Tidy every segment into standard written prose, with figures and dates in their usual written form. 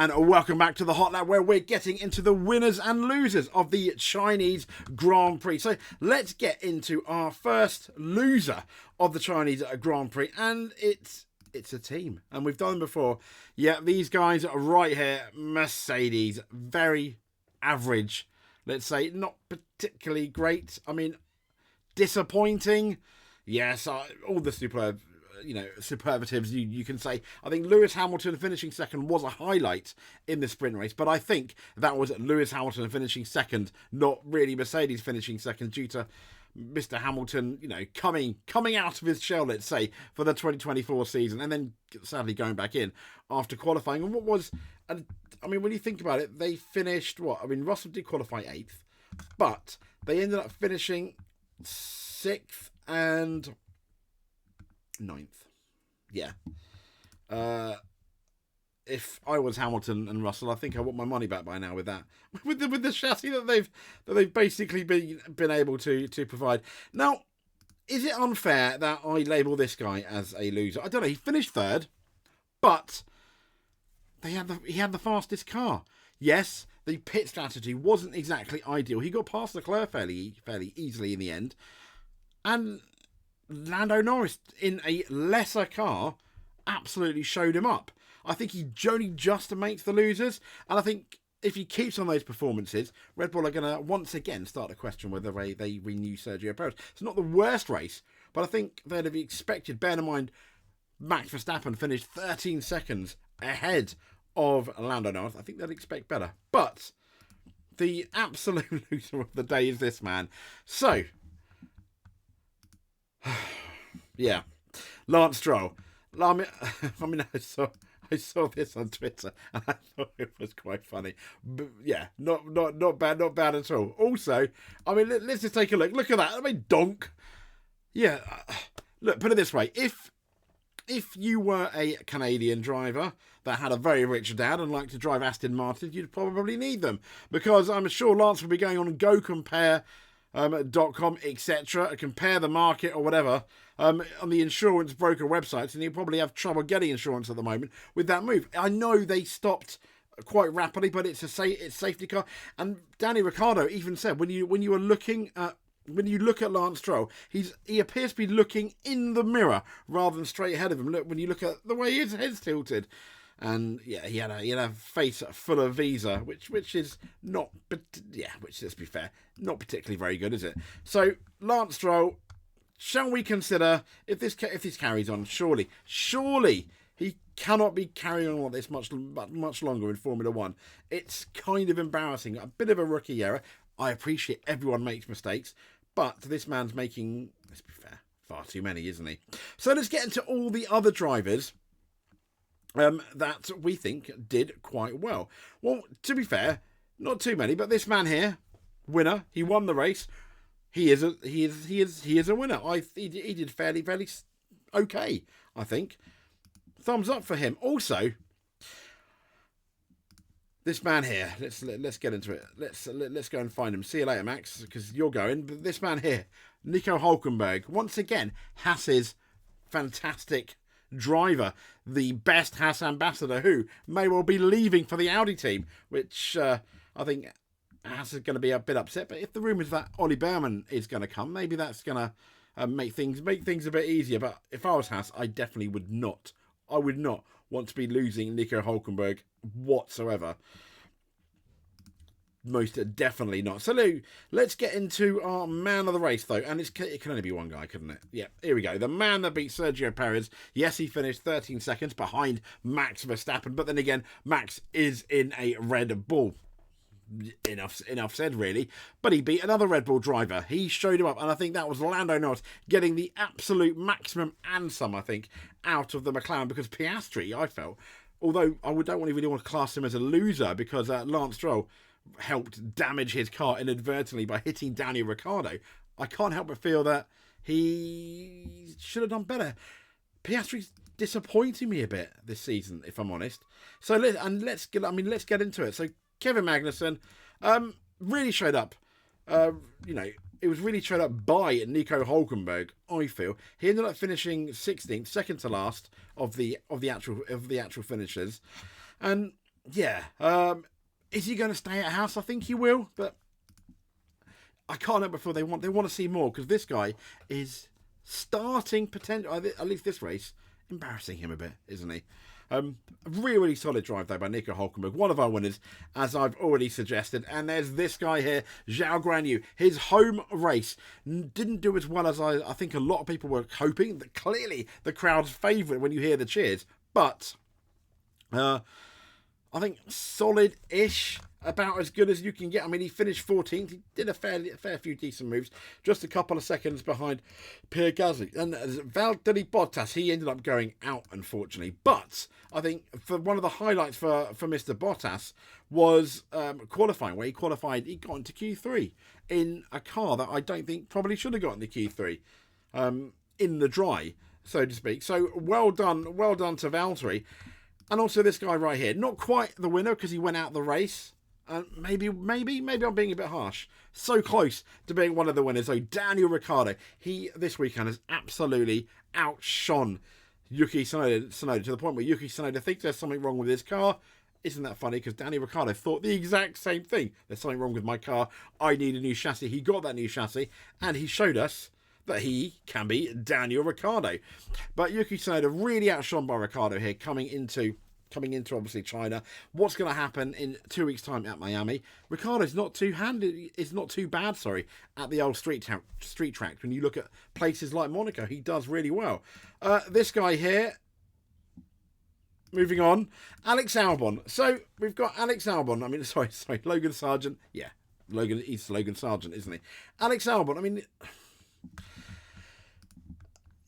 And welcome back to the Hot Lap, where we're getting into the winners and losers of the Chinese Grand Prix. So let's get into our first loser of the Chinese Grand Prix, and it's a team, and we've done them before. Yeah, these guys are right here. Mercedes, very average, let's say, not particularly great. I mean, disappointing. Yes, all the superlatives you can say. I think Lewis Hamilton finishing second was a highlight in the sprint race, but I think that was Lewis Hamilton finishing second, not really Mercedes finishing second, due to Mr. Hamilton, coming out of his shell, let's say, for the 2024 season, and then sadly going back in after qualifying. And when you think about it, they finished Russell did qualify 8th, but they ended up finishing 6th and 9th. Yeah. If I was Hamilton and Russell, I think I want my money back by now with that. With the chassis that they've basically been able to provide. Now, is it unfair that I label this guy as a loser? I don't know. He finished 3rd, but he had the fastest car. Yes, the pit strategy wasn't exactly ideal. He got past Leclerc fairly easily in the end, and Lando Norris in a lesser car absolutely showed him up. I think he only just makes the losers, and I think if he keeps on those performances, Red Bull are going to once again start to question whether they renew Sergio Perez. It's not the worst race, but I think they'd have expected, bearing in mind Max Verstappen finished 13 seconds ahead of Lando Norris. I think they'd expect better. But the absolute loser of the day is this man. So, yeah, Lance Stroll. I saw this on Twitter and I thought it was quite funny. But yeah, not bad at all. Also, let's just take a look. Look at that. Donk. Yeah, look, put it this way. If you were a Canadian driver that had a very rich dad and liked to drive Aston Martin, you'd probably need them, because I'm sure Lance will be going on GoCompare.com, etc., compare the market or whatever on the insurance broker websites, and you probably have trouble getting insurance at the moment with that move. I know they stopped quite rapidly, but it's safety car. And Danny Ricciardo even said when you look at Lance Stroll, he appears to be looking in the mirror rather than straight ahead of him. Look, when you look at the way his head's tilted. And yeah, he had a face full of Visa, which is not, but yeah, which, let's be fair, not particularly very good, is it? So Lance Stroll, shall we consider, if this carries on, surely he cannot be carrying on like this much longer in Formula One. It's kind of embarrassing, a bit of a rookie error. I appreciate everyone makes mistakes, but this man's making, let's be fair, far too many, isn't he? So let's get into all the other drivers that we think did quite well. Well, to be fair, not too many, but this man here, winner, he won the race. He is a winner. He did fairly okay, I think. Thumbs up for him. Also, this man here, let's get into it. Let's go and find him. See you later, Max, because you're going. But this man here, Nico Hülkenberg, once again, Haas's fantastic driver, the best Haas ambassador, who may well be leaving for the Audi team, which I think Haas is going to be a bit upset. But if the rumours that Ollie Behrman is going to come, maybe that's going to make things a bit easier. But if I was Haas, I definitely would not. I would not want to be losing Nico Hülkenberg whatsoever. Most definitely not. So let's get into our man of the race, though. And it can only be one guy, couldn't it? Yeah, here we go. The man that beat Sergio Perez. Yes, he finished 13 seconds behind Max Verstappen. But then again, Max is in a Red Bull. Enough said, really. But he beat another Red Bull driver. He showed him up. And I think that was Lando Norris getting the absolute maximum and some, I think, out of the McLaren. Because Piastri, I felt, although I don't really want to class him as a loser, because Lance Stroll helped damage his car inadvertently by hitting Danny Ricciardo, I can't help but feel that he should have done better. Piastri's disappointing me a bit this season, if I'm honest. So let's get into it. So Kevin Magnussen really showed up. It was really showed up by Nico Hülkenberg. I feel he ended up finishing 16th, second to last of the actual finishers, and yeah. Is he going to stay at House? I think he will, but I can't help before they want to see more, because this guy is starting potential, at least this race, embarrassing him a bit, isn't he? Really solid drive though by Nico Hulkenberg, one of our winners, as I've already suggested. And there's this guy here, Zhao Guanyu. His home race didn't do as well as I think a lot of people were hoping. Clearly the crowd's favourite when you hear the cheers, but I think solid-ish, about as good as you can get. I mean, he finished 14th. He did a fair few decent moves, just a couple of seconds behind Pierre Gasly. And Valtteri Bottas, he ended up going out, unfortunately. But I think for one of the highlights for Mr. Bottas was qualifying, where he got into Q3 in a car that I don't think probably should have got into Q3 in the dry, so to speak. So well done to Valtteri. And also this guy right here, not quite the winner because he went out the race. Maybe I'm being a bit harsh. So close to being one of the winners. So Daniel Ricciardo, he this weekend has absolutely outshone Yuki Tsunoda to the point where Yuki Tsunoda thinks there's something wrong with his car. Isn't that funny? Because Daniel Ricciardo thought the exact same thing. There's something wrong with my car. I need a new chassis. He got that new chassis and he showed us that he can be Daniel Ricciardo. But Yuki Tsunoda really outshone by Ricciardo here coming into obviously China. What's going to happen in 2 weeks' time at Miami? Ricciardo's not too bad, at the old street track. When you look at places like Monaco, he does really well. This guy here, moving on, Alex Albon. So we've got Alex Albon. I mean, sorry, Logan Sargent. Yeah, he's Logan Sargent, isn't he? Alex Albon. I mean,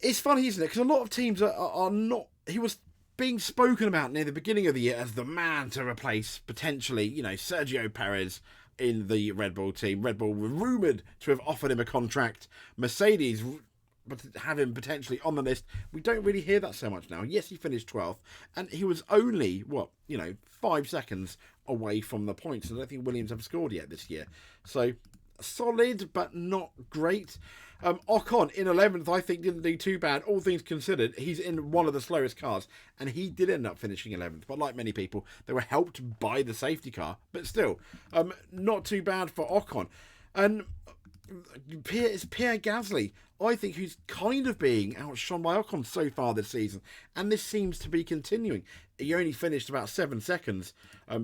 it's funny, isn't it? Because a lot of teams are not. He was being spoken about near the beginning of the year as the man to replace potentially, Sergio Perez in the Red Bull team. Red Bull were rumoured to have offered him a contract. Mercedes have him potentially on the list. We don't really hear that so much now. Yes, he finished 12th, and he was only 5 seconds away from the points. I don't think Williams have scored yet this year. So solid, but not great. Ocon in 11th, I think, didn't do too bad. All things considered, he's in one of the slowest cars, and he did end up finishing 11th. But like many people, they were helped by the safety car. But still, not too bad for Ocon. And it's Pierre Gasly, I think, who's kind of being outshone by Ocon so far this season. And this seems to be continuing. He only finished about 7 seconds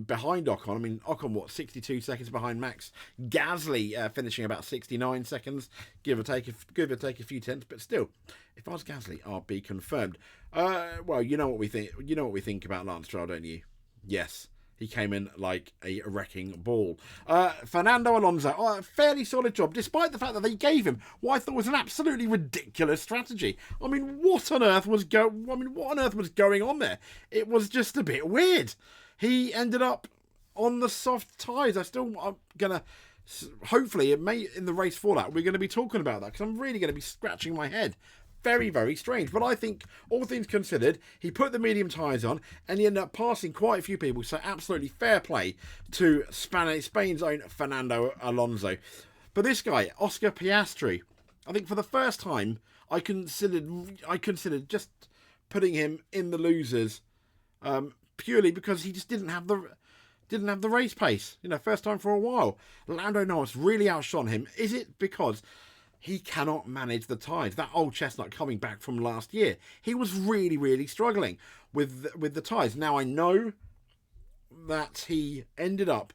behind Ocon. I mean, Ocon, 62 seconds behind Max. Gasly finishing about 69 seconds, give or take a few tenths. But still, if I was Gasly, I'd be confirmed. Well, you know what we think. You know what we think about Lance Stroll, don't you? Yes. He came in like a wrecking ball. Fernando Alonso, a fairly solid job, despite the fact that they gave him what I thought was an absolutely ridiculous strategy. I mean, what on earth was going on there? It was just a bit weird. He ended up on the soft tyres. I'm gonna, hopefully, it may in the race fallout. We're going to be talking about that because I'm really going to be scratching my head. Very, very strange. But I think, all things considered, he put the medium tyres on and he ended up passing quite a few people. So absolutely fair play to Spain's own Fernando Alonso. But this guy, Oscar Piastri, I think for the first time, I considered just putting him in the losers purely because he just didn't have the race pace. First time for a while. Lando Norris really outshone him. Is it because he cannot manage the tyres? That old chestnut coming back from last year, he was really, really struggling with the tyres. Now, I know that he ended up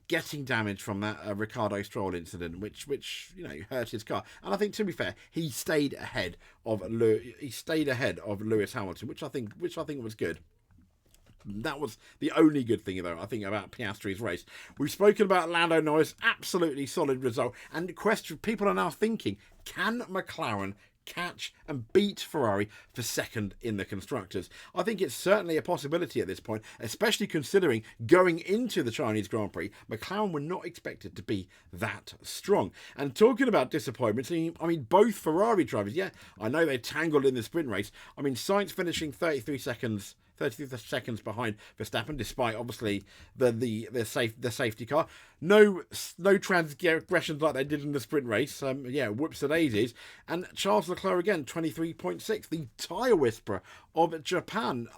getting damage from that Ricardo Stroll incident, which hurt his car. And I think, to be fair, he stayed ahead of Lewis Hamilton, which I think was good. That was the only good thing, though, I think, about Piastri's race. We've spoken about Lando Norris, absolutely solid result. And the question people are now thinking, can McLaren catch and beat Ferrari for second in the Constructors? I think it's certainly a possibility at this point, especially considering going into the Chinese Grand Prix, McLaren were not expected to be that strong. And talking about disappointments, I mean, both Ferrari drivers, I know they tangled in the sprint race. I mean, Sainz finishing 33 32 seconds behind Verstappen, despite obviously the safety car. No transgressions like they did in the sprint race. Whoops a daisies. And Charles Leclerc again, 23.6, the tyre whisperer of Japan.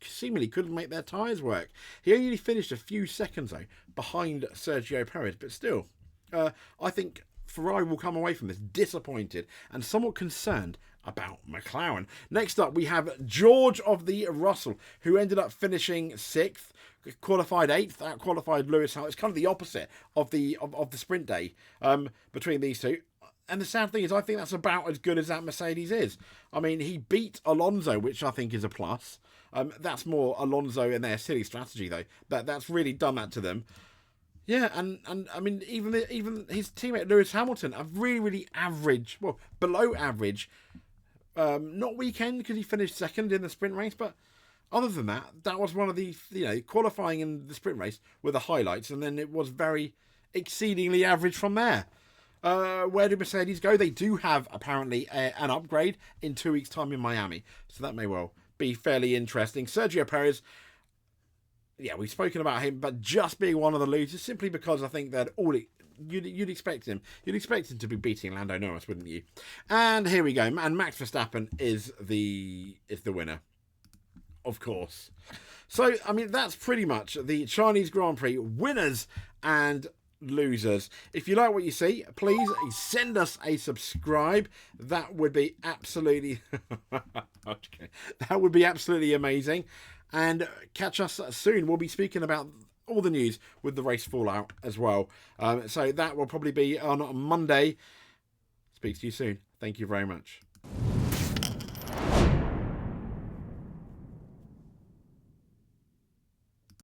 Seemingly couldn't make their tyres work. He only finished a few seconds though behind Sergio Perez, but still, I think Ferrari will come away from this disappointed and somewhat concerned about McLaren. Next up, we have George of the Russell, who ended up finishing 6th, qualified 8th, out-qualified Lewis Hamilton. It's kind of the opposite of the sprint day between these two. And the sad thing is, I think that's about as good as that Mercedes is. I mean, he beat Alonso, which I think is a plus. That's more Alonso and their silly strategy, though. That's really done that to them. Yeah, and I mean, even his teammate Lewis Hamilton, a really, really average, well, below average, not weekend because he finished 2nd in the sprint race, but other than that, that was one of the, qualifying in the sprint race were the highlights, and then it was very exceedingly average from there. Where do Mercedes go? They do have, apparently, an upgrade in 2 weeks' time in Miami, so that may well be fairly interesting. Sergio Perez, yeah, we've spoken about him, but just being one of the losers, simply because I think that you'd expect him. You'd expect him to be beating Lando Norris, wouldn't you? And here we go. And Max Verstappen is the winner, of course. So, I mean, that's pretty much the Chinese Grand Prix winners and losers. If you like what you see, please send us a subscribe. That would be absolutely okay. That would be absolutely amazing. And catch us soon. We'll be speaking about all the news with the race fallout as well. So that will probably be on Monday. Speak to you soon. Thank you very much.